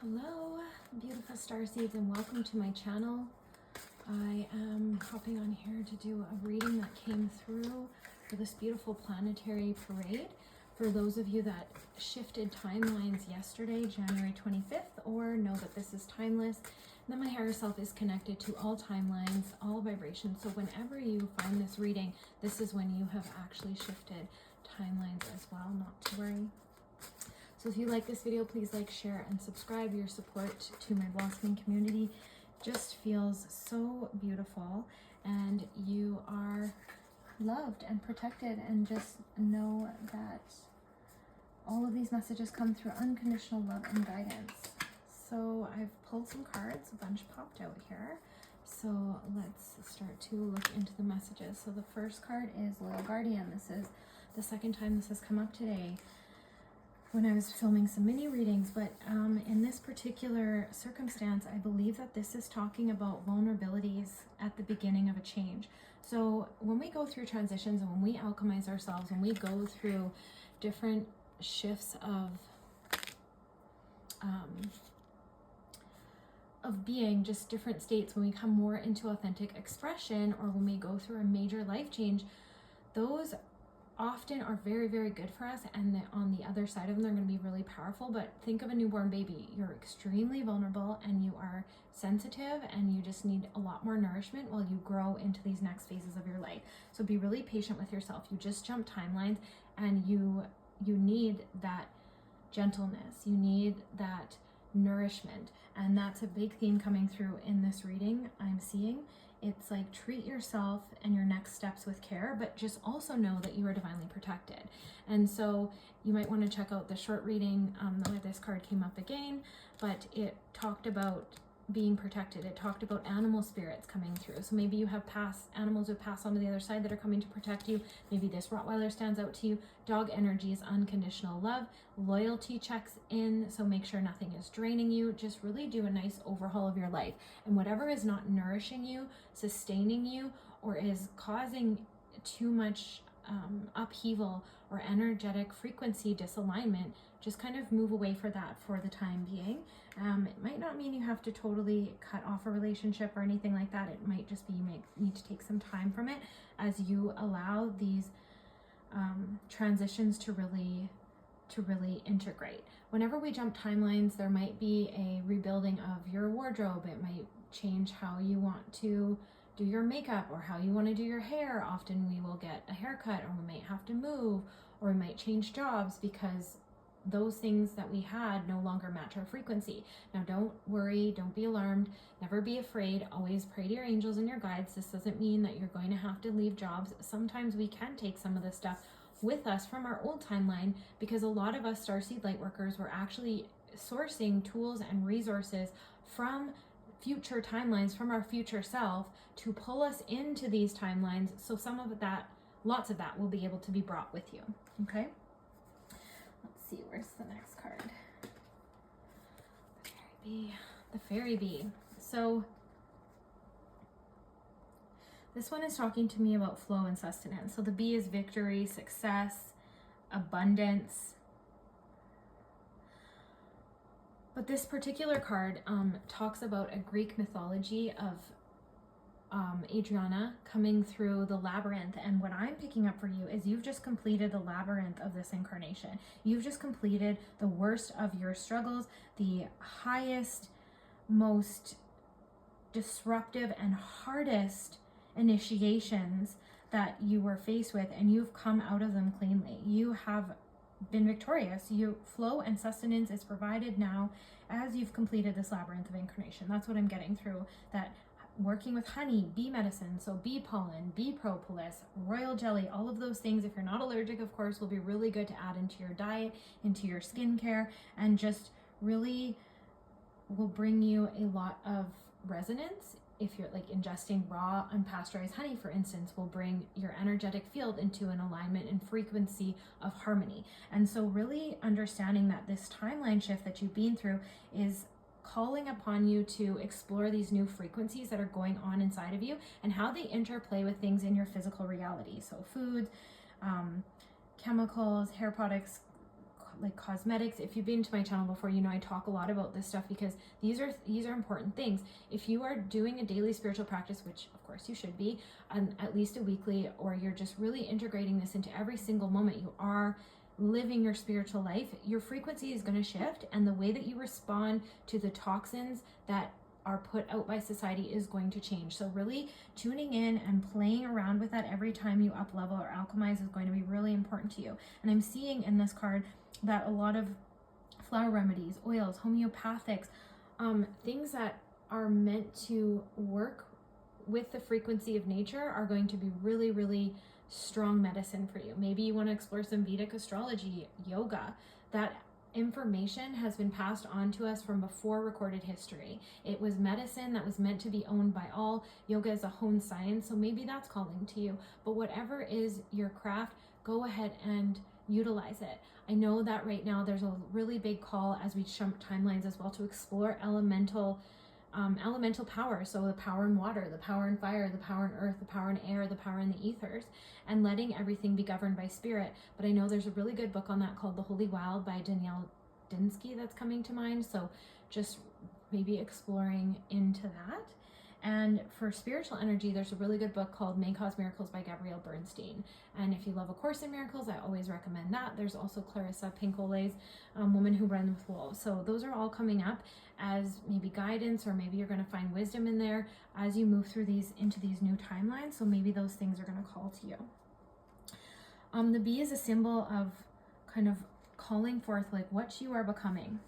Hello, beautiful starseeds, and welcome to my channel. I am hopping on here to do a reading that came through for this beautiful planetary parade. For those of you that shifted timelines yesterday, January 25th, or know that this is timeless, then my higher self is connected to all timelines, all vibrations. So whenever you find this reading, this is when you have actually shifted timelines as well, not to worry. So if you like this video, please like, share, and subscribe. Your support to my blossoming community just feels so beautiful, and you are loved and protected, and just know that all of these messages come through unconditional love and guidance. So I've pulled some cards, a bunch popped out here. So let's start to look into the messages. So the first card is Loyal Guardian. This is the second time this has come up today when I was filming some mini readings, but in this particular circumstance, I believe that this is talking about vulnerabilities at the beginning of a change. So when we go through transitions and when we alchemize ourselves, when we go through different shifts of being, just different states, when we come more into authentic expression, or when we go through a major life change, those often are very, very good for us, and on the other side of them, they're going to be really powerful. But think of a newborn baby. You're extremely vulnerable, and you are sensitive, and you just need a lot more nourishment while you grow into these next phases of your life. So be really patient with yourself. You just jump timelines, and you need that gentleness. You need that nourishment, and that's a big theme coming through in this reading I'm seeing. It's like, treat yourself and your next steps with care, but just also know that you are divinely protected. And so you might want to check out the short reading where this card came up again, but it talked about being protected. It talked about animal spirits coming through. So maybe you have animals who pass on to the other side that are coming to protect you. Maybe this Rottweiler stands out to you. Dog energy is unconditional love. Loyalty checks in, so make sure nothing is draining you. Just really do a nice overhaul of your life. And whatever is not nourishing you, sustaining you, or is causing too much upheaval or energetic frequency disalignment, just kind of move away for that for the time being. It might not mean you have to totally cut off a relationship or anything like that. It might just be you may need to take some time from it as you allow these transitions to really integrate. Whenever we jump timelines, there might be a rebuilding of your wardrobe. It might change how you want to do your makeup or how you want to do your hair. Often we will get a haircut, or we might have to move, or we might change jobs because those things that we had no longer match our frequency. Now, don't worry, don't be alarmed, never be afraid. Always pray to your angels and your guides. This doesn't mean that you're going to have to leave jobs. Sometimes we can take some of this stuff with us from our old timeline, because a lot of us starseed light workers were actually sourcing tools and resources from future timelines, from our future self, to pull us into these timelines. So some of that, lots of that, will be able to be brought with you. Okay, let's see, where's the next card? The fairy bee. So this one is talking to me about flow and sustenance. So the bee is victory, success, abundance. But this particular card talks about a Greek mythology of Adriana coming through the labyrinth. And what I'm picking up for you is you've just completed the labyrinth of this incarnation. You've just completed the worst of your struggles, the highest, most disruptive and hardest initiations that you were faced with, and you've come out of them cleanly. You have been victorious. Your flow and sustenance is provided now as you've completed this labyrinth of incarnation. That's what I'm getting through. That working with honey, bee medicine, so bee pollen, bee propolis, royal jelly, all of those things, if you're not allergic, of course, will be really good to add into your diet, into your skincare, and just really will bring you a lot of resonance. If you're like ingesting raw unpasteurized honey, for instance, will bring your energetic field into an alignment and frequency of harmony. And so really understanding that this timeline shift that you've been through is calling upon you to explore these new frequencies that are going on inside of you and how they interplay with things in your physical reality. So food, chemicals, hair products, like cosmetics. If you've been to my channel before, you know I talk a lot about this stuff because these are important things. If you are doing a daily spiritual practice, which of course you should be, at least a weekly, or you're just really integrating this into every single moment you are living your spiritual life, your frequency is going to shift, and the way that you respond to the toxins that are put out by society is going to change. So really tuning in and playing around with that every time you up level or alchemize is going to be really important to you. And I'm seeing in this card that a lot of flower remedies, oils, homeopathics, things that are meant to work with the frequency of nature are going to be really, really strong medicine for you. Maybe you want to explore some Vedic astrology, yoga. That information has been passed on to us from before recorded history. It was medicine that was meant to be owned by all. Yoga is a honed science, so maybe that's calling to you. But whatever is your craft, go ahead and utilize it. I know that right now there's a really big call as we jump timelines as well to explore elemental power. So the power in water, the power in fire, the power in earth, the power in air, the power in the ethers, and letting everything be governed by spirit. But I know there's a really good book on that called The Holy Wild by Danielle Dinsky that's coming to mind. So just maybe exploring into that. And for spiritual energy, there's a really good book called May Cause Miracles by Gabrielle Bernstein. And if you love A Course in Miracles, I always recommend that. There's also Clarissa Pinkole's Woman Who Runs with Wolves. So those are all coming up as maybe guidance, or maybe you're going to find wisdom in there as you move through these into these new timelines. So maybe those things are going to call to you. The bee is a symbol of kind of calling forth like what you are becoming.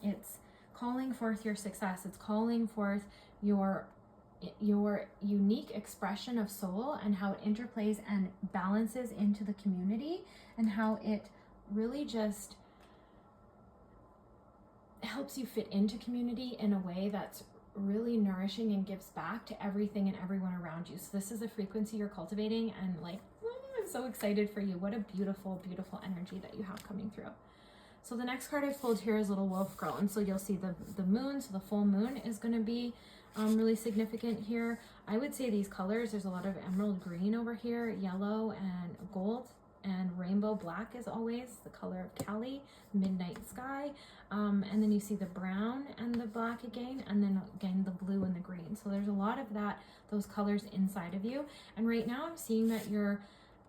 It's calling forth your success. It's calling forth your unique expression of soul and how it interplays and balances into the community, and how it really just helps you fit into community in a way that's really nourishing and gives back to everything and everyone around you. So this is a frequency you're cultivating, and like, I'm so excited for you. What a beautiful, beautiful energy that you have coming through. So the next card I've pulled here is Little Wolf Girl, and so you'll see the moon, so the full moon is going to be really significant here. I would say these colors, there's a lot of emerald green over here, yellow and gold, and rainbow black is always the color of Kali, midnight sky. And then you see the brown and the black again, and then again the blue and the green. So there's a lot of those colors inside of you. And right now I'm seeing that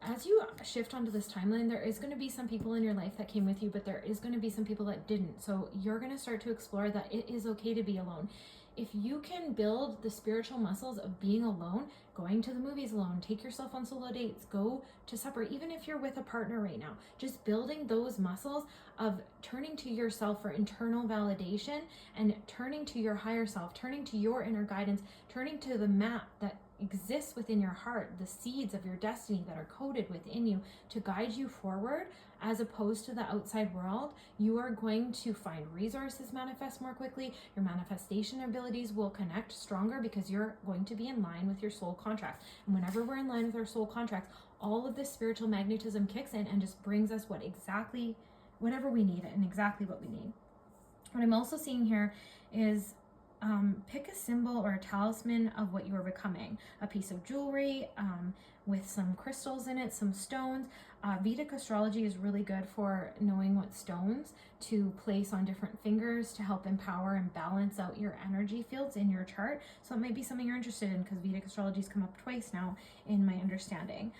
as you shift onto this timeline, there is going to be some people in your life that came with you, but there is going to be some people that didn't. So you're going to start to explore that it is okay to be alone. If you can build the spiritual muscles of being alone, going to the movies alone, take yourself on solo dates, go to supper, even if you're with a partner right now, just building those muscles of turning to yourself for internal validation and turning to your higher self, turning to your inner guidance, turning to the map that exists within your heart, the seeds of your destiny that are coded within you to guide you forward, as opposed to the outside world, you are going to find resources manifest more quickly. Your manifestation abilities will connect stronger because you're going to be in line with your soul contract. And whenever we're in line with our soul contracts, all of this spiritual magnetism kicks in and just brings us whatever we need and exactly what we need. What I'm also seeing here is pick a symbol or a talisman of what you are becoming. A piece of jewelry with some crystals in it, some stones. Vedic astrology is really good for knowing what stones to place on different fingers to help empower and balance out your energy fields in your chart. So it might be something you're interested in, because Vedic astrology has come up twice now in my understanding.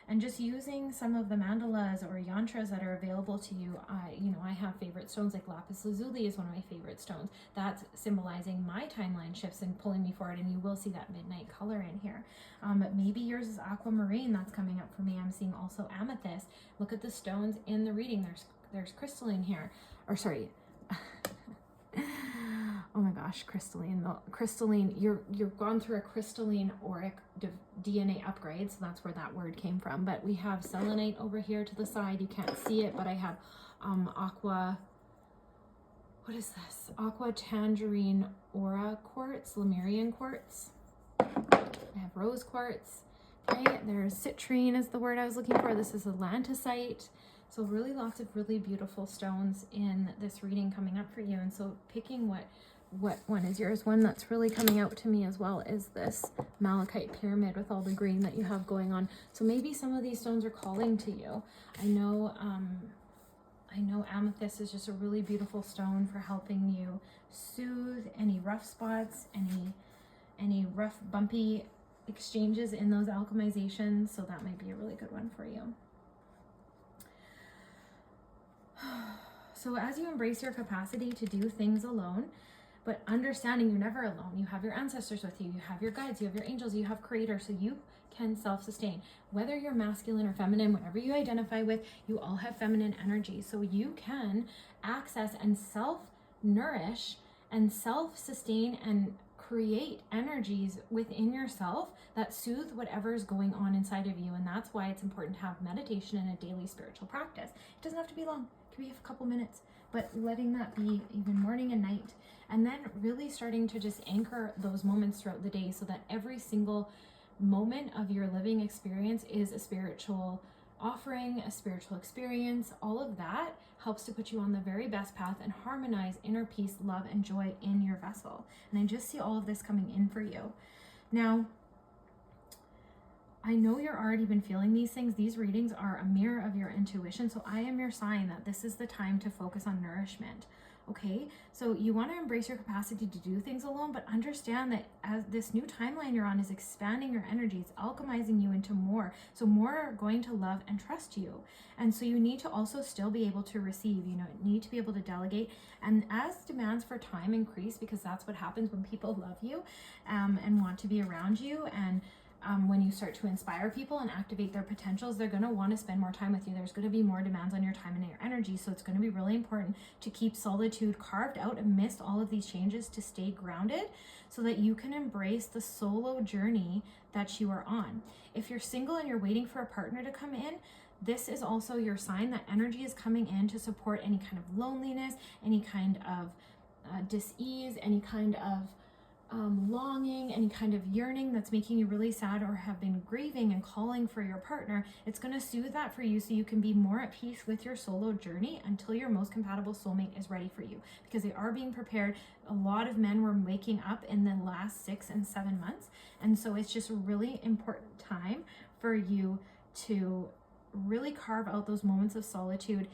And just using some of the mandalas or yantras that are available to you. I have favorite stones like lapis lazuli is one of my favorite stones. That's symbolizing my timeline shifts and pulling me forward, and you will see that midnight color in here. But maybe yours is aquamarine. That's coming up for me. I'm seeing also amethyst. Look at the stones in the reading. There's crystalline here, or sorry. Oh my gosh, crystalline. You've gone through a crystalline auric DNA upgrade, so that's where that word came from. But we have selenite over here to the side. You can't see it, but I have aqua, what is this? Aqua tangerine aura quartz, Lemurian quartz. I have rose quartz. Okay, there's citrine is the word I was looking for. This is atlanticite. So really lots of really beautiful stones in this reading coming up for you. And so picking what one is yours. One that's really coming out to me as well is this malachite pyramid with all the green that you have going on. So maybe some of these stones are calling to you. I know I know amethyst is just a really beautiful stone for helping you soothe any rough spots, any rough, bumpy exchanges in those alchemizations. So that might be a really good one for you. So as you embrace your capacity to do things alone, but understanding you're never alone, you have your ancestors with you, you have your guides, you have your angels, you have creator, so you can self-sustain. Whether you're masculine or feminine, whatever you identify with, you all have feminine energy. So you can access and self-nourish and self-sustain and create energies within yourself that soothe whatever's going on inside of you. And that's why it's important to have meditation and a daily spiritual practice. It doesn't have to be long. It can be a couple minutes, but letting that be even morning and night. And then really starting to just anchor those moments throughout the day so that every single moment of your living experience is a spiritual offering, a spiritual experience. All of that helps to put you on the very best path and harmonize inner peace, love, and joy in your vessel. And I just see all of this coming in for you. Now, I know you're already been feeling these things. These readings are a mirror of your intuition. So I am your sign that this is the time to focus on nourishment. Okay, so you want to embrace your capacity to do things alone, but understand that as this new timeline you're on is expanding your energy, it's alchemizing you into more. So more are going to love and trust you. And so you need to also still be able to receive, you need to be able to delegate. And as demands for time increase, because that's what happens when people love you and want to be around you, and when you start to inspire people and activate their potentials, they're going to want to spend more time with you. There's going to be more demands on your time and your energy. So it's going to be really important to keep solitude carved out amidst all of these changes to stay grounded so that you can embrace the solo journey that you are on. If you're single and you're waiting for a partner to come in, this is also your sign that energy is coming in to support any kind of loneliness, any kind of dis-ease, any kind of longing, any kind of yearning that's making you really sad or have been grieving and calling for your partner. It's going to soothe that for you so you can be more at peace with your solo journey until your most compatible soulmate is ready for you, because they are being prepared. A lot of men were waking up in the last 6 and 7 months, and so it's just a really important time for you to really carve out those moments of solitude.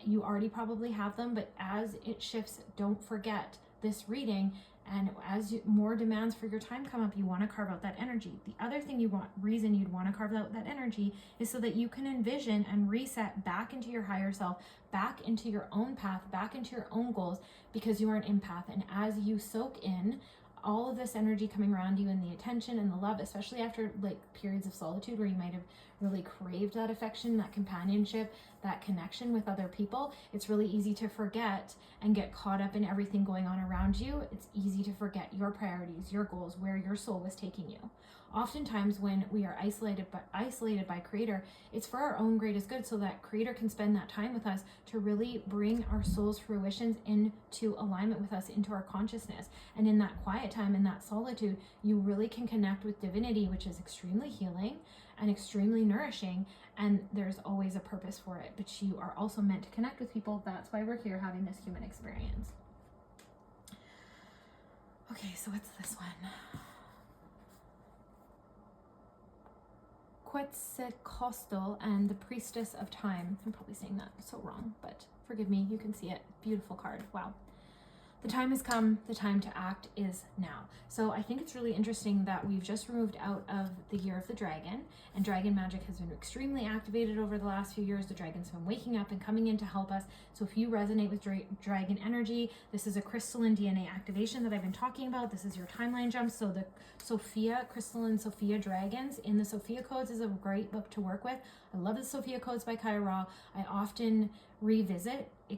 You already probably have them, but as it shifts, don't forget this reading. And as more demands for your time come up, you want to carve out that energy. The other thing reason you'd want to carve out that energy is so that you can envision and reset back into your higher self, back into your own path, back into your own goals, because you are an empath. And as you soak in all of this energy coming around you and the attention and the love, especially after like periods of solitude where you might have really craved that affection, that companionship, that connection with other people, it's really easy to forget and get caught up in everything going on around you. It's easy to forget your priorities, your goals, where your soul was taking you. Oftentimes when we are isolated by Creator, it's for our own greatest good, so that Creator can spend that time with us to really bring our soul's fruitions into alignment with us, into our consciousness. And in that quiet time, in that solitude, you really can connect with divinity, which is extremely healing and extremely nourishing. And there's always a purpose for it, but you are also meant to connect with people. That's why we're here having this human experience. Okay, so what's this one? Quetzalcoatl and the Priestess of Time. I'm probably saying that so wrong, but forgive me, you can see it. Beautiful card. Wow. The time has come, the time to act is now. So I think it's really interesting that we've just moved out of the year of the dragon, and dragon magic has been extremely activated over the last few years. The dragon's been waking up and coming in to help us. So if you resonate with dragon energy, this is a crystalline DNA activation that I've been talking about. This is your timeline jump. So the Sophia, crystalline Sophia dragons in the Sophia codes is a great book to work with. I love the Sophia codes by Kai Ra. I often revisit the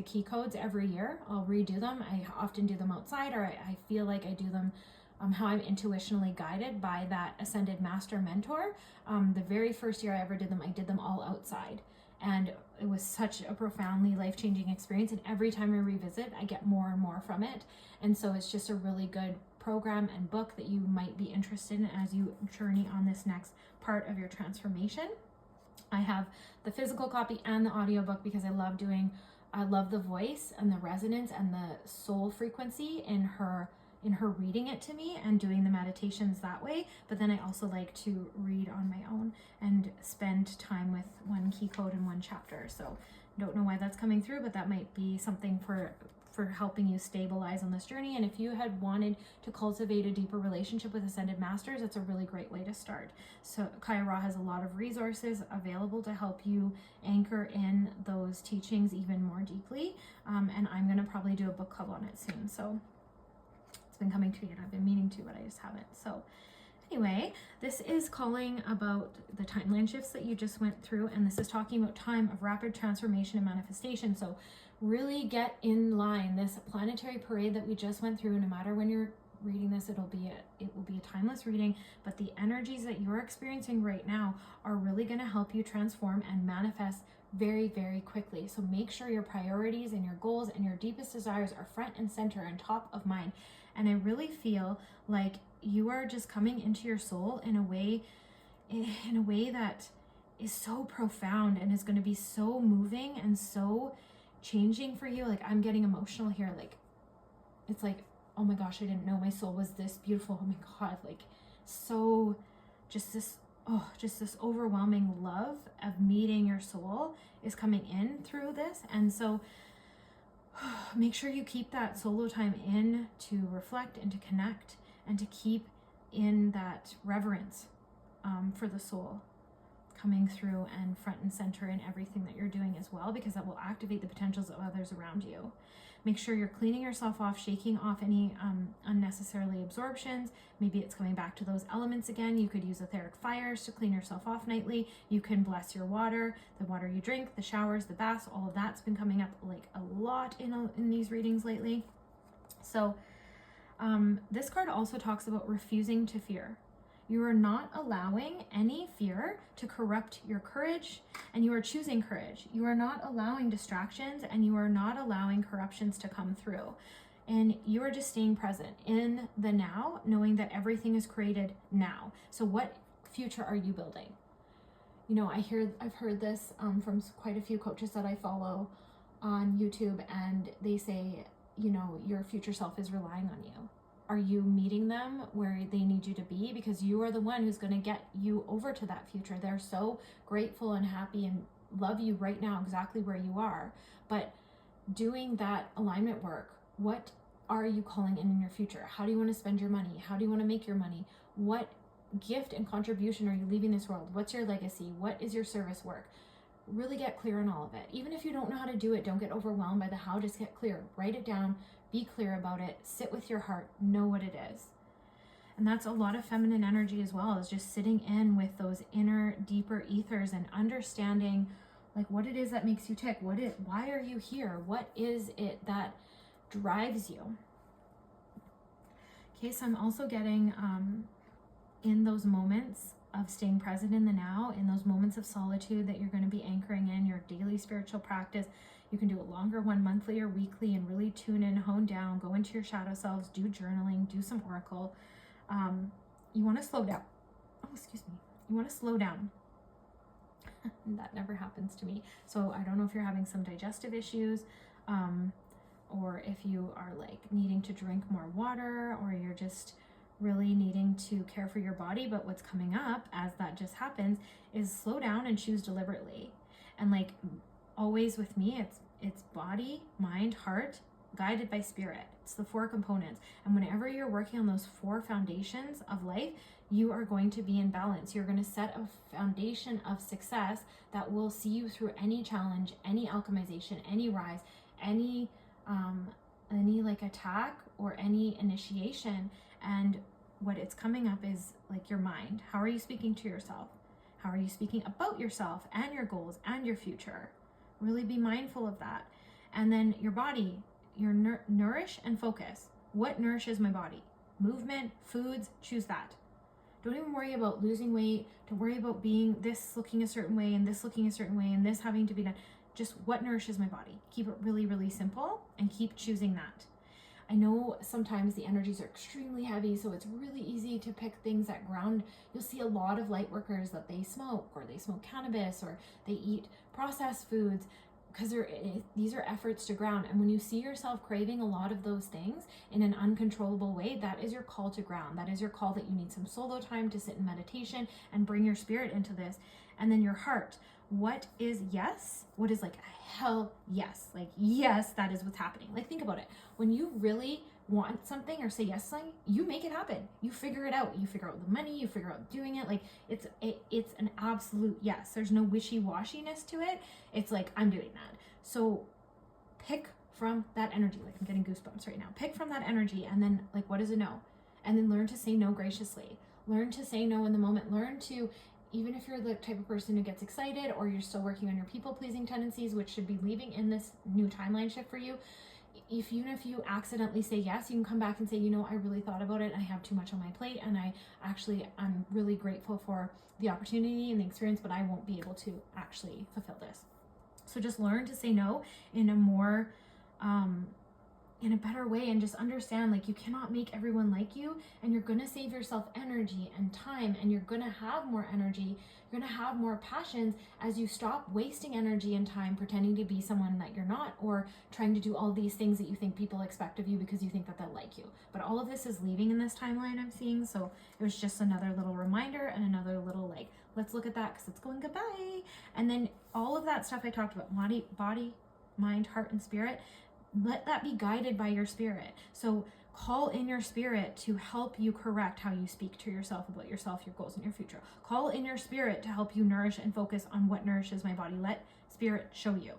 key codes every year. I'll redo them. I often do them outside, or I feel like I do them how I'm intuitionally guided by that ascended master mentor. The very first year I ever did them, I did them all outside. And it was such a profoundly life-changing experience. And every time I revisit, I get more and more from it. And so it's just a really good program and book that you might be interested in as you journey on this next part of your transformation. I have the physical copy and the audiobook because I love the voice and the resonance and the soul frequency in her reading it to me and doing the meditations that way. But then I also like to read on my own and spend time with one key code in one chapter. So Don't know why that's coming through, but that might be something for helping you stabilize on this journey. And if you had wanted to cultivate a deeper relationship with Ascended Masters, it's a really great way to start. So Kaya Ra has a lot of resources available to help you anchor in those teachings even more deeply. And I'm going to probably do a book club on it soon. So it's been coming to me and I've been meaning to, but I just haven't. So anyway, this is calling about the timeline shifts that you just went through, and this is talking about time of rapid transformation and manifestation. So really get in line. This planetary parade that we just went through, no matter when you're reading this, it will be a timeless reading, but the energies that you're experiencing right now are really going to help you transform and manifest very, very quickly. So make sure your priorities and your goals and your deepest desires are front and center and top of mind. And I really feel like you are just coming into your soul in a way that is so profound and is going to be so moving and so changing for you. Like, I'm getting emotional here. Like, it's like, oh my gosh, I didn't know my soul was this beautiful. Oh my God. Like, so just this overwhelming love of meeting your soul is coming in through this. And so make sure you keep that solo time in to reflect and to connect and to keep in that reverence for the soul coming through and front and center in everything that you're doing as well, because that will activate the potentials of others around you. Make sure you're cleaning yourself off, shaking off any unnecessarily absorptions. Maybe it's coming back to those elements again. You could use etheric fires to clean yourself off nightly. You can bless your water, the water you drink, the showers, the baths. All of that's been coming up like a lot in these readings lately. So this card also talks about refusing to fear. You are not allowing any fear to corrupt your courage, and you are choosing courage. You are not allowing distractions, and you are not allowing corruptions to come through. And you are just staying present in the now, knowing that everything is created now. So what future are you building? You know, I've heard this from quite a few coaches that I follow on YouTube, and they say, you know, your future self is relying on you. Are you meeting them where they need you to be? Because you are the one who's going to get you over to that future. They're so grateful and happy and love you right now exactly where you are. But doing that alignment work, what are you calling in your future? How do you want to spend your money? How do you want to make your money? What gift and contribution are you leaving this world? What's your legacy? What is your service work? Really get clear on all of it. Even if you don't know how to do it, don't get overwhelmed by the how, just get clear. Write it down. Be clear about it. Sit with your heart. Know what it is. And that's a lot of feminine energy as well, is just sitting in with those inner, deeper ethers and understanding like what it is that makes you tick. Why are you here? What is it that drives you? Okay, so I'm also getting in those moments of staying present in the now, in those moments of solitude that you're going to be anchoring in your daily spiritual practice. You can do a longer one, monthly or weekly, and really tune in, hone down, go into your shadow selves, do journaling, do some oracle. You want to slow down. Oh, excuse me. You want to slow down. That never happens to me. So I don't know if you're having some digestive issues, or if you are like needing to drink more water, or you're just really needing to care for your body. But what's coming up as that just happens is slow down and choose deliberately. And like always with me, it's body, mind, heart, guided by spirit. It's the 4 components. And whenever you're working on those 4 foundations of life, you are going to be in balance. You're going to set a foundation of success that will see you through any challenge, any alchemization, any rise, any like attack or any initiation. And what it's coming up is like your mind. How are you speaking to yourself? How are you speaking about yourself and your goals and your future? Really be mindful of that. And then your body, your nourish and focus. What nourishes my body? Movement, foods, choose that. Don't even worry about losing weight. Don't worry about being this looking a certain way and this looking a certain way and this having to be done. Just what nourishes my body. Keep it really, really simple and keep choosing that. I know sometimes the energies are extremely heavy, so it's really easy to pick things that ground. You'll see a lot of light workers that they smoke, or they smoke cannabis, or they eat processed foods, because these are efforts to ground. And when you see yourself craving a lot of those things in an uncontrollable way, that is your call to ground. That is your call that you need some solo time to sit in meditation and bring your spirit into this. And then your heart. what is yes? What is like a hell yes? Like, yes, that is what's happening. Like, think about it. When you really want something or say yes to something, you make it happen. You figure it out. You figure out the money, you figure out doing it. Like, it's an absolute yes. There's no wishy-washiness to it. It's like, I'm doing that. So pick from that energy. Like, I'm getting goosebumps right now. Pick from that energy, and then like, what is a no? And then learn to say no graciously. Learn to say no in the moment. Learn to, even if you're the type of person who gets excited, or you're still working on your people-pleasing tendencies, which should be leaving in this new timeline shift for you, even if you accidentally say yes, you can come back and say, you know, I really thought about it, and I have too much on my plate, and I'm really grateful for the opportunity and the experience, but I won't be able to actually fulfill this. So just learn to say no in a more in a better way, and just understand, like, you cannot make everyone like you, and you're going to save yourself energy and time, and you're going to have more energy, you're going to have more passions as you stop wasting energy and time pretending to be someone that you're not, or trying to do all these things that you think people expect of you because you think that they'll like you. But all of this is leaving in this timeline I'm seeing, so it was just another little reminder and another little, like, let's look at that because it's going goodbye. And then all of that stuff I talked about, body, mind, heart, and spirit, let that be guided by your spirit. So call in your spirit to help you correct how you speak to yourself about yourself, your goals, and your future. Call in your spirit to help you nourish and focus on what nourishes my body. Let spirit show you.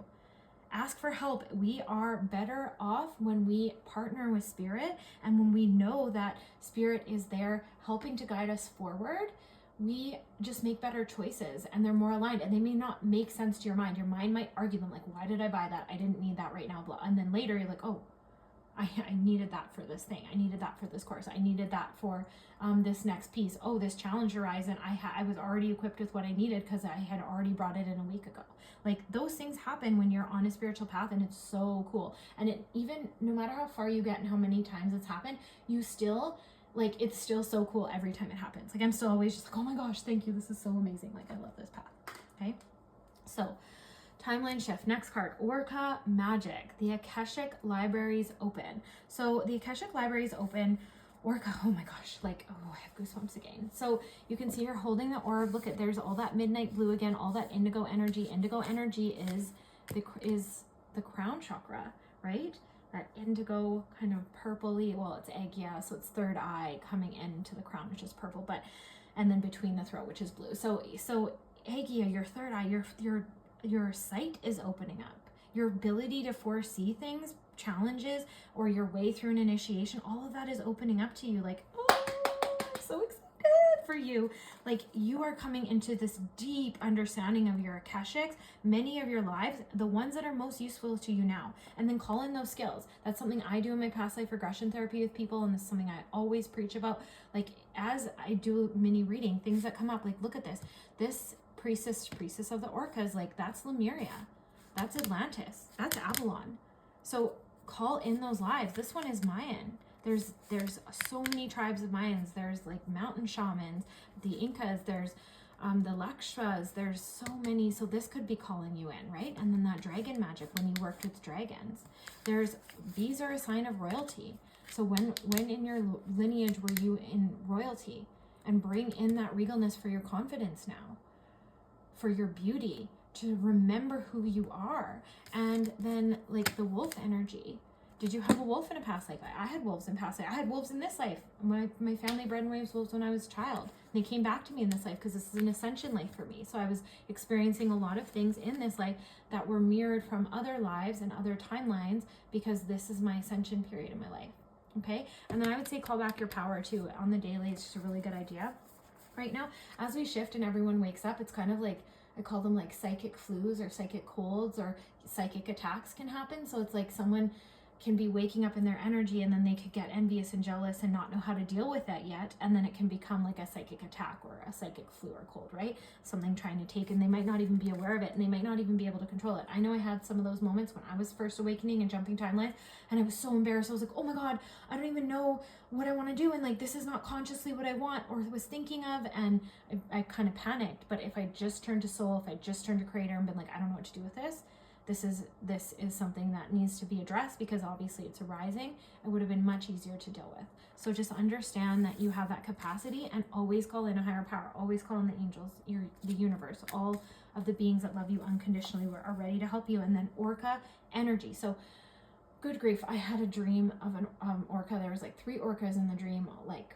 Ask for help. We are better off when we partner with spirit, and when we know that spirit is there helping to guide us forward. We just make better choices, and they're more aligned, and they may not make sense to your mind. Your mind might argue them, like, why did I buy that? I didn't need that right now, blah. And then later you're like, oh, I needed that for this thing. I needed that for this course. I needed that for this next piece. Oh, this challenge horizon, I was already equipped with what I needed because I had already brought it in a week ago. Like, those things happen when you're on a spiritual path, and it's so cool. And it, even no matter how far you get and how many times it's happened, you still, like, it's still so cool every time it happens. Like, I'm still always just like, oh my gosh, thank you. This is so amazing. Like, I love this path. Okay. So timeline shift. Next card, Orca Magic. The Akashic Libraries open. So the Akashic Libraries open. Orca, oh my gosh, like, oh, I have goosebumps again. So you can see you're holding the orb. Look at, there's all that midnight blue again, all that indigo energy. Indigo energy is the crown chakra, right? That indigo kind of purpley, well, it's Aegya, so it's third eye coming into the crown, which is purple, but, and then between the throat, which is blue. So Aegya, your third eye, your sight is opening up. Your ability to foresee things, challenges, or your way through an initiation, all of that is opening up to you. Like, oh, I'm so excited for you. Like, you are coming into this deep understanding of your Akashics, many of your lives, the ones that are most useful to you now, and then call in those skills. That's something I do in my past life regression therapy with people, and this is something I always preach about. Like, as I do mini reading, things that come up, like, look at this priestess of the Orcas, like, that's Lemuria, that's Atlantis, that's Avalon. So call in those lives. This one is Mayan. There's so many tribes of Mayans. There's like mountain shamans, the Incas, there's the Lakshas, there's so many. So this could be calling you in, right? And then that dragon magic, when you worked with dragons. These are a sign of royalty. So when in your lineage were you in royalty? And bring in that regalness for your confidence now, for your beauty, to remember who you are. And then, like, the wolf energy. Did you have a wolf in a past life? I had wolves in past life. I had wolves in this life. My family bred and raised wolves when I was a child. They came back to me in this life because this is an ascension life for me. So I was experiencing a lot of things in this life that were mirrored from other lives and other timelines, because this is my ascension period in my life. Okay? And then I would say call back your power too on the daily. It's just a really good idea. Right now, as we shift and everyone wakes up, it's kind of like, I call them like psychic flus or psychic colds, or psychic attacks can happen. So it's like someone can be waking up in their energy, and then they could get envious and jealous and not know how to deal with that yet. And then it can become like a psychic attack or a psychic flu or cold, right? Something trying to take, and they might not even be aware of it, and they might not even be able to control it. I know I had some of those moments when I was first awakening and jumping timelines, and I was so embarrassed. I was like, oh my God, I don't even know what I want to do. And like, this is not consciously what I want or was thinking of. And I kind of panicked. But if I just turned to soul, if I just turned to creator and been like, I don't know what to do with this, this is something that needs to be addressed, because obviously it's arising. It would have been much easier to deal with. So just understand that you have that capacity, and always call in a higher power. Always call in the angels, the universe, all of the beings that love you unconditionally, are ready to help you. And then orca energy. So good grief, I had a dream of an orca. There was like 3 orcas in the dream, like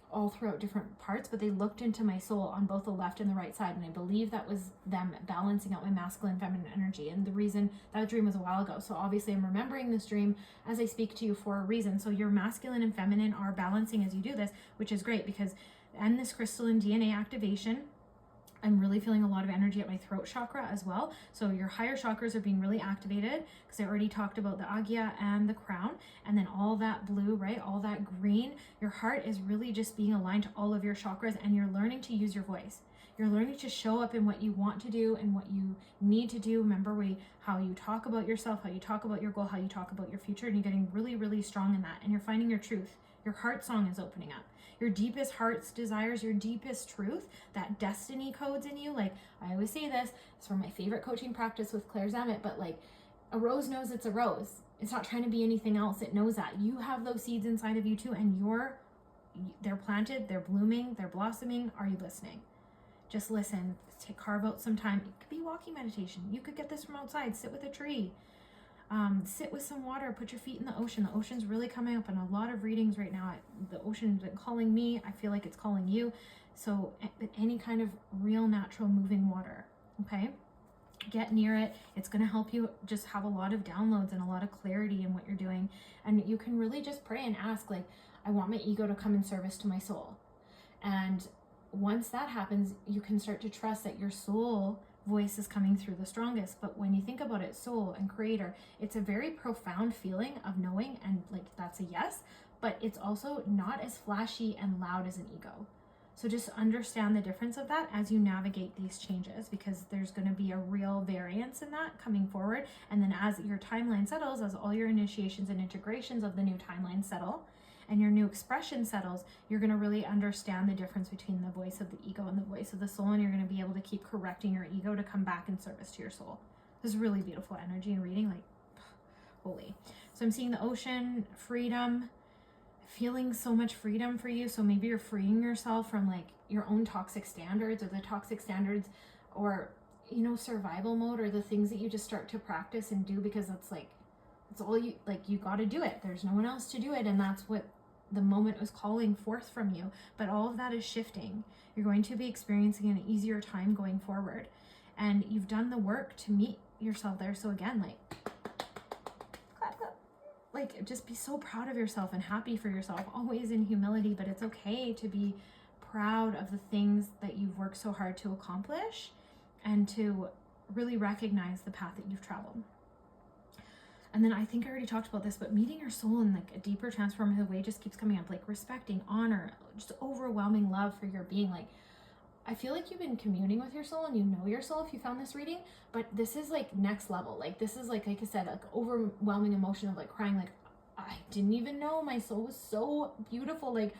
all throughout different parts, but they looked into my soul on both the left and the right side, and I believe that was them balancing out my masculine feminine energy. And the reason that dream was a while ago, so obviously I'm remembering this dream as I speak to you for a reason. So your masculine and feminine are balancing as you do this, which is great, because and this crystalline DNA activation, I'm really feeling a lot of energy at my throat chakra as well. So your higher chakras are being really activated, because I already talked about the agya and the crown, and then all that blue, right? All that green. Your heart is really just being aligned to all of your chakras, and you're learning to use your voice. You're learning to show up in what you want to do and what you need to do. Remember how you talk about yourself, how you talk about your goal, how you talk about your future, and you're getting really, really strong in that. And you're finding your truth. Your heart song is opening up. Your deepest heart's desires, your deepest truth, that destiny codes in you. Like I always say this, it's from my favorite coaching practice with Claire Zammit, but like a rose knows it's a rose. It's not trying to be anything else. It knows that. You have those seeds inside of you too, and they're planted, they're blooming, they're blossoming. Are you listening? Just listen. Carve out some time. It could be walking meditation. You could get this from outside. Sit with a tree. Sit with some water, put your feet in the ocean. The ocean's really coming up in a lot of readings right now. The ocean's been calling me. I feel like it's calling you. So any kind of real natural moving water, okay? Get near it. It's going to help you just have a lot of downloads and a lot of clarity in what you're doing. And you can really just pray and ask, like, I want my ego to come in service to my soul. And once that happens, you can start to trust that your soul voice is coming through the strongest. But when you think about it, soul and creator, it's a very profound feeling of knowing, and like that's a yes, but it's also not as flashy and loud as an ego. So just understand the difference of that as you navigate these changes, because there's going to be a real variance in that coming forward. And then as your timeline settles, as all your initiations and integrations of the new timeline settle, and your new expression settles, you're going to really understand the difference between the voice of the ego and the voice of the soul, and you're going to be able to keep correcting your ego to come back in service to your soul. This is really beautiful energy and reading, like, holy. So I'm seeing the ocean, freedom, feeling so much freedom for you. So maybe you're freeing yourself from like your own toxic standards, or the toxic standards, or, you know, survival mode, or the things that you just start to practice and do because it's like, it's all you, like, you got to do it. There's no one else to do it. And that's what the moment was calling forth from you. But all of that is shifting. You're going to be experiencing an easier time going forward. And you've done the work to meet yourself there. So again, like, clap, clap. Like, just be so proud of yourself and happy for yourself, always in humility. But it's okay to be proud of the things that you've worked so hard to accomplish, and to really recognize the path that you've traveled. And then I think I already talked about this, but meeting your soul in like a deeper transformative way just keeps coming up, like respecting, honor, just overwhelming love for your being. Like, I feel like you've been communing with your soul, and you know your soul if you found this reading, but this is like next level. Like, this is like I said, like overwhelming emotion of like crying, like, I didn't even know my soul was so beautiful. Like,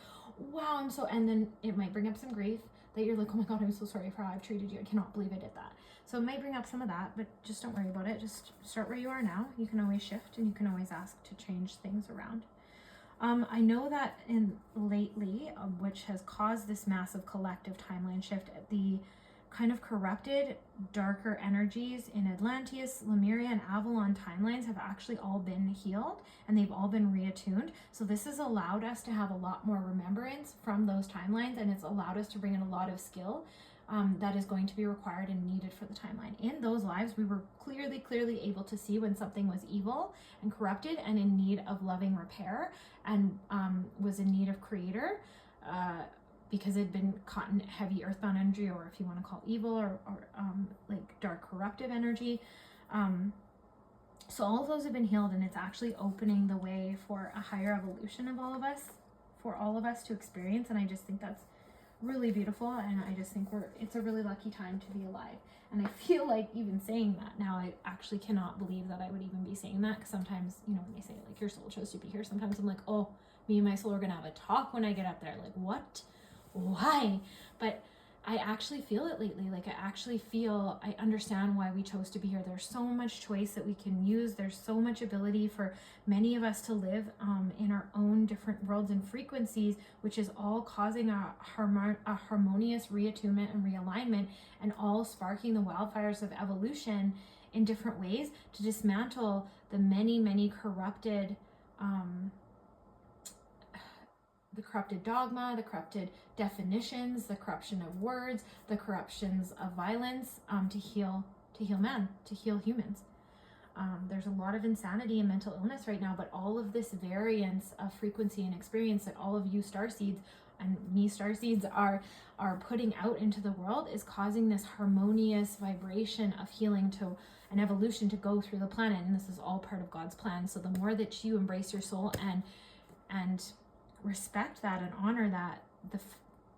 wow, I'm so, and then it might bring up some grief that you're like, oh my God, I'm so sorry for how I've treated you. I cannot believe I did that. So it might bring up some of that, but just don't worry about it. Just start where you are now. You can always shift, and you can always ask to change things around. I know that lately, which has caused this massive collective timeline shift, the kind of corrupted, darker energies in Atlantis, Lemuria, and Avalon timelines have actually all been healed, and they've all been reattuned. So this has allowed us to have a lot more remembrance from those timelines, and it's allowed us to bring in a lot of skill that is going to be required and needed for the timeline. In those lives, we were clearly able to see when something was evil and corrupted and in need of loving repair, and was in need of creator, because it had been caught in heavy earthbound energy, or if you want to call evil, or like dark corruptive energy. So all of those have been healed, and it's actually opening the way for a higher evolution of all of us, for all of us to experience. And I just think that's really beautiful, and I just think it's a really lucky time to be alive. And I feel like even saying that now, I actually cannot believe that I would even be saying that, because sometimes, you know, when they say like your soul chose to be here, sometimes I'm like, oh, me and my soul are gonna have a talk when I get up there. Like, what? Why? But I actually feel it lately. Like I understand why we chose to be here. There's so much choice that we can use. There's so much ability for many of us to live in our own different worlds and frequencies, which is all causing a harmonious reattunement and realignment, and all sparking the wildfires of evolution in different ways to dismantle the many corrupted the corrupted dogma, the corrupted definitions, the corruption of words, the corruptions of violence, to heal man, to heal humans. There's a lot of insanity and mental illness right now, but all of this variance of frequency and experience that all of you starseeds and me starseeds are putting out into the world is causing this harmonious vibration of healing to an evolution to go through the planet. And this is all part of God's plan. So the more that you embrace your soul and respect that and honor that,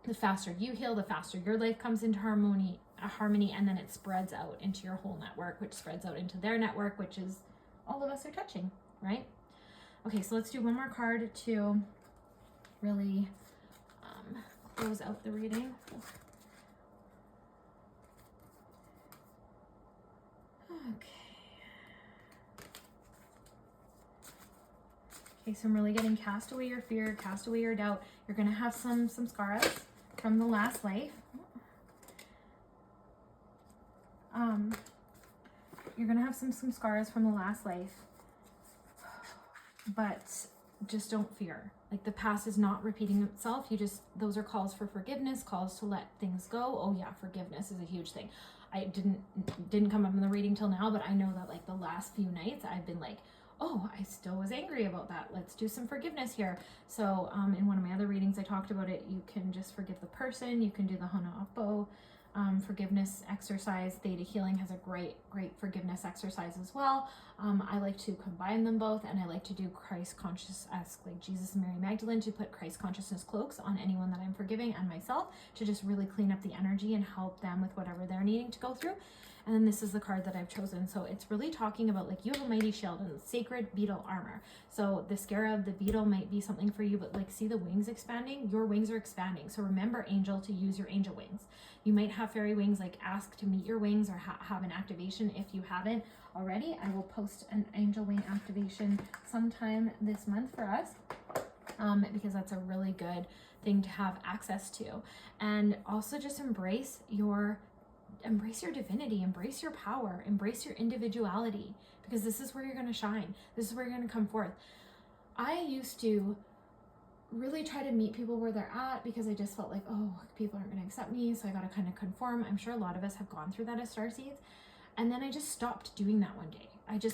the faster you heal, the faster your life comes into harmony, and then it spreads out into your whole network, which spreads out into their network, which is all of us are touching, right? Okay, so let's do one more card to really close out the reading. Okay, so I'm really getting cast away your fear, cast away your doubt. You're going to have some scars from the last life. You're going to have some scars from the last life, but just don't fear. Like, the past is not repeating itself. Those are calls for forgiveness, calls to let things go. Oh yeah, forgiveness is a huge thing. I didn't come up in the reading till now, but I know that like the last few nights I've been like, oh, I still was angry about that. Let's do some forgiveness here. So in one of my other readings, I talked about it. You can just forgive the person. You can do the Hono'opo forgiveness exercise. Theta Healing has a great forgiveness exercise as well. I like to combine them both, and I like to do Christ conscious, ask like Jesus and Mary Magdalene to put Christ consciousness cloaks on anyone that I'm forgiving and myself, to just really clean up the energy and help them with whatever they're needing to go through. And then this is the card that I've chosen. So it's really talking about like you have a mighty shield and sacred beetle armor. So the scarab, the beetle might be something for you, but like see the wings expanding? Your wings are expanding. So remember, angel, to use your angel wings. You might have fairy wings, like ask to meet your wings or have an activation if you haven't already. I will post an angel wing activation sometime this month for us, because that's a really good thing to have access to. And also just embrace your divinity, embrace your power, embrace your individuality, because this is where you're going to shine. This is where you're going to come forth. I used to really try to meet people where they're at because I just felt like, oh, people aren't going to accept me, so I got to kind of conform. I'm sure a lot of us have gone through that as starseeds. And then I just stopped doing that one day.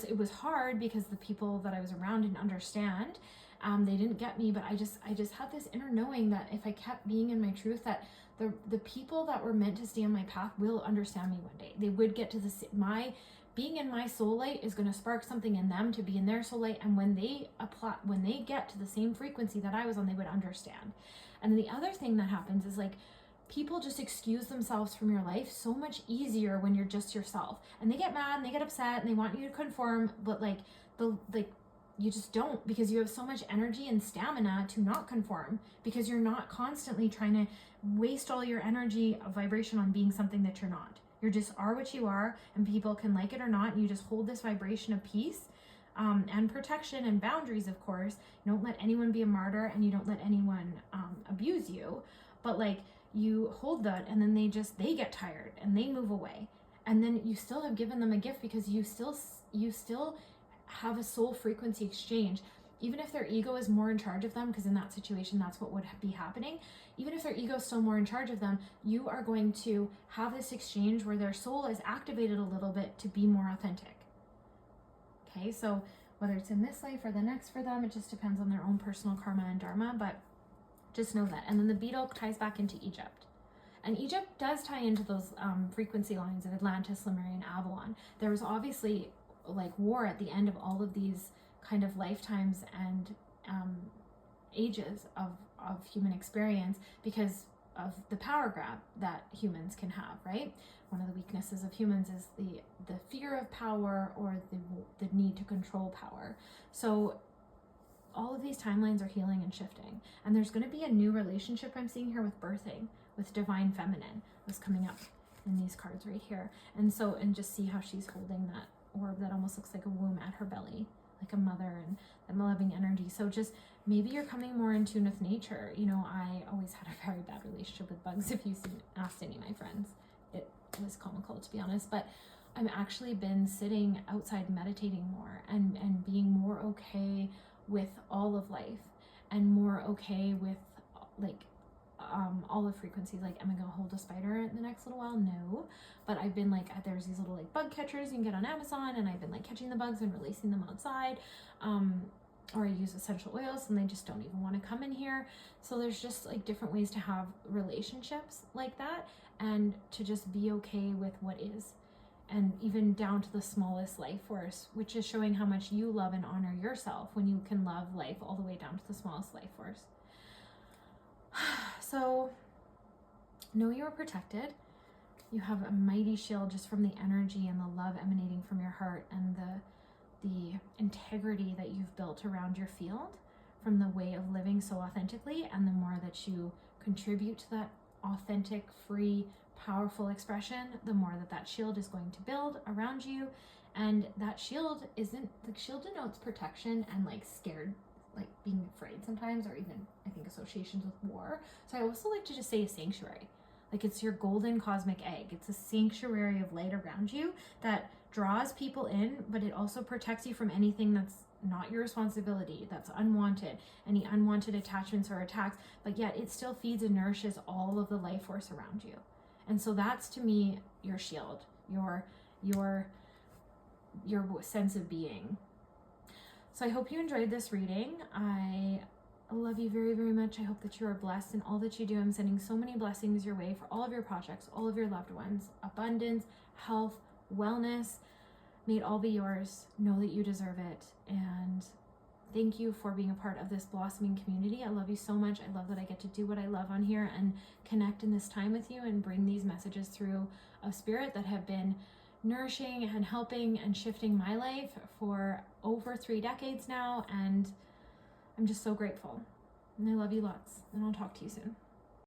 It was hard because the people that I was around didn't understand. They didn't get me, but I just had this inner knowing that if I kept being in my truth, that the people that were meant to stay on my path will understand me one day. They would get to being in my soul light is going to spark something in them to be in their soul light. And when they get to the same frequency that I was on, they would understand. And then the other thing that happens is like, people just excuse themselves from your life so much easier when you're just yourself. And they get mad and they get upset and they want you to conform, but you just don't, because you have so much energy and stamina to not conform, because you're not constantly trying to waste all your energy of vibration on being something that you're not. You just are what you are, and people can like it or not. And you just hold this vibration of peace and protection and boundaries, of course. You don't let anyone be a martyr, and you don't let anyone abuse you, but like you hold that, and then they get tired and they move away. And then you still have given them a gift, because you still have a soul frequency exchange. Even if their ego is more in charge of them, because in that situation that's what would be happening, even if their ego is still more in charge of them, you are going to have this exchange where their soul is activated a little bit to be more authentic. Okay, so whether it's in this life or the next for them, it just depends on their own personal karma and dharma, but just know that. And then the beetle ties back into Egypt. And Egypt does tie into those frequency lines of Atlantis, Lemuria, and Avalon. There was obviously like war at the end of all of these kind of lifetimes and ages of human experience, because of the power grab that humans can have, right? One of the weaknesses of humans is the fear of power, or the need to control power. So all of these timelines are healing and shifting, and there's going to be a new relationship I'm seeing here with birthing, with divine feminine was coming up in these cards right here. And so, and just see how she's holding that orb that almost looks like a womb at her belly, like a mother, and that loving energy. So just maybe you're coming more in tune with nature. You know, I always had a very bad relationship with bugs. If you've asked any of my friends, it was comical, to be honest. But I've actually been sitting outside meditating more and being more okay with all of life, and more okay with like all the frequencies. Like, am I gonna hold a spider in the next little while? No. But I've been like, there's these little like bug catchers you can get on Amazon, and I've been like catching the bugs and releasing them outside. Or I use essential oils and they just don't even want to come in here. So there's just like different ways to have relationships like that, and to just be okay with what is, and even down to the smallest life force, which is showing how much you love and honor yourself when you can love life all the way down to the smallest life force. So know you are protected. You have a mighty shield just from the energy and the love emanating from your heart, and the integrity that you've built around your field from the way of living so authentically. And the more that you contribute to that authentic, free, powerful expression, the more that shield is going to build around you. And that shield shield denotes protection and like scared, like being afraid sometimes, or even I think associations with war. So I also like to just say a sanctuary. Like, it's your golden cosmic egg. It's a sanctuary of light around you that draws people in, but it also protects you from anything that's not your responsibility, that's unwanted, any unwanted attachments or attacks, but yet it still feeds and nourishes all of the life force around you. And so that's, to me, your shield, your sense of being. So I hope you enjoyed this reading. I love you very, very much. I hope that you are blessed in all that you do. I'm sending so many blessings your way for all of your projects, all of your loved ones, abundance, health, wellness. May it all be yours. Know that you deserve it. And thank you for being a part of this blossoming community. I love you so much. I love that I get to do what I love on here and connect in this time with you and bring these messages through of spirit that have been nourishing and helping and shifting my life for over 3 decades now. And I'm just so grateful. And I love you lots. And I'll talk to you soon.